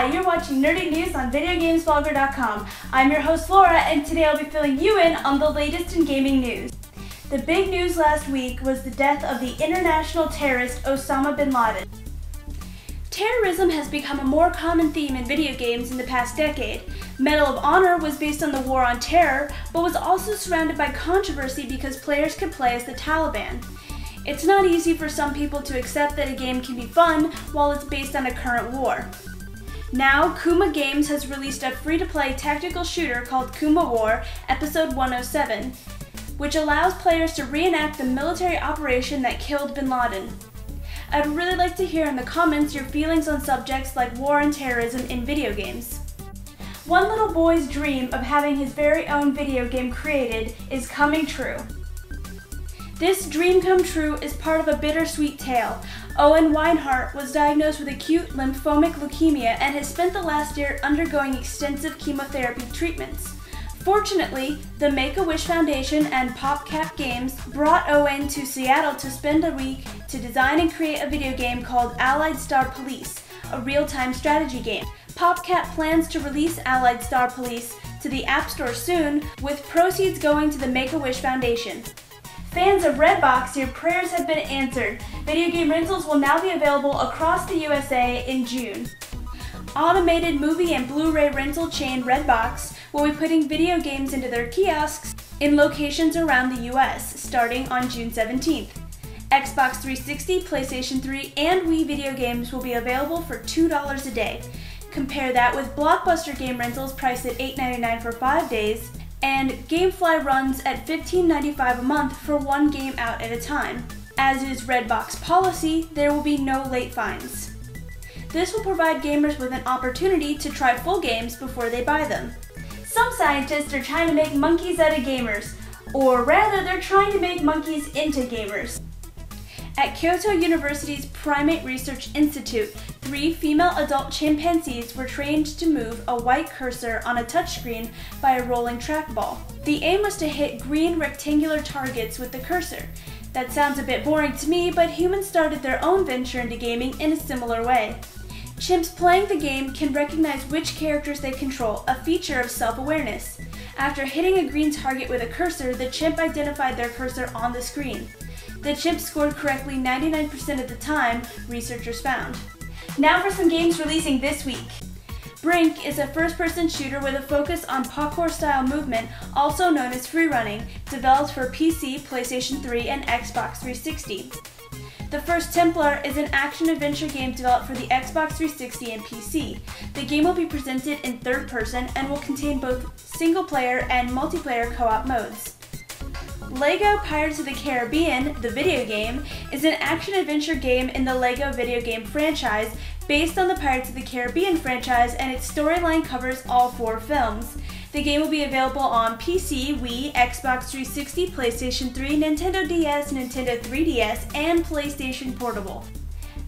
Hi, you're watching Nerdy News on VideoGamesBlogger.com. I'm your host Laura, and today I'll be filling you in on the latest in gaming news. The big news last week was the death of the international terrorist Osama Bin Laden. Terrorism has become a more common theme in video games in the past decade. Medal of Honor was based on the war on terror, but was also surrounded by controversy because players could play as the Taliban. It's not easy for some people to accept that a game can be fun while it's based on a current war. Now, Kuma Games has released a free-to-play tactical shooter called Kuma War Episode 107, which allows players to reenact the military operation that killed Bin Laden. I'd really like to hear in the comments your feelings on subjects like war and terrorism in video games. One little boy's dream of having his very own video game created is coming true. This dream come true is part of a bittersweet tale. Owen Weinhardt was diagnosed with acute lymphomic leukemia and has spent the last year undergoing extensive chemotherapy treatments. Fortunately, the Make-A-Wish Foundation and PopCap Games brought Owen to Seattle to spend a week to design and create a video game called Allied Star Police, a real-time strategy game. PopCap plans to release Allied Star Police to the App Store soon, with proceeds going to the Make-A-Wish Foundation. Fans of Redbox, your prayers have been answered. Video game rentals will now be available across the USA in June. Automated movie and Blu-ray rental chain Redbox will be putting video games into their kiosks in locations around the US starting on June 17th. Xbox 360, PlayStation 3, and Wii video games will be available for $2 a day. Compare that with Blockbuster game rentals priced at $8.99 for 5 days, and GameFly runs at $15.95 a month for one game out at a time. As is Redbox policy, there will be no late fines. This will provide gamers with an opportunity to try full games before they buy them. Some scientists are trying to make monkeys out of gamers, or rather they're trying to make monkeys into gamers. At Kyoto University's Primate Research Institute, 3 female adult chimpanzees were trained to move a white cursor on a touchscreen by a rolling trackball. The aim was to hit green rectangular targets with the cursor. That sounds a bit boring to me, but humans started their own venture into gaming in a similar way. Chimps playing the game can recognize which characters they control, a feature of self-awareness. After hitting a green target with a cursor, the chimp identified their cursor on the screen. The chimp scored correctly 99% of the time, researchers found. Now for some games releasing this week. Brink is a first-person shooter with a focus on parkour-style movement, also known as freerunning, developed for PC, PlayStation 3, and Xbox 360. The First Templar is an action-adventure game developed for the Xbox 360 and PC. The game will be presented in third person and will contain both single-player and multiplayer co-op modes. LEGO Pirates of the Caribbean, the video game, is an action-adventure game in the LEGO video game franchise based on the Pirates of the Caribbean franchise, and its storyline covers all 4 films. The game will be available on PC, Wii, Xbox 360, PlayStation 3, Nintendo DS, Nintendo 3DS, and PlayStation Portable.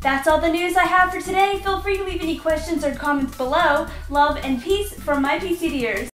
That's all the news I have for today. Feel free to leave any questions or comments below. Love and peace from my PC to yours.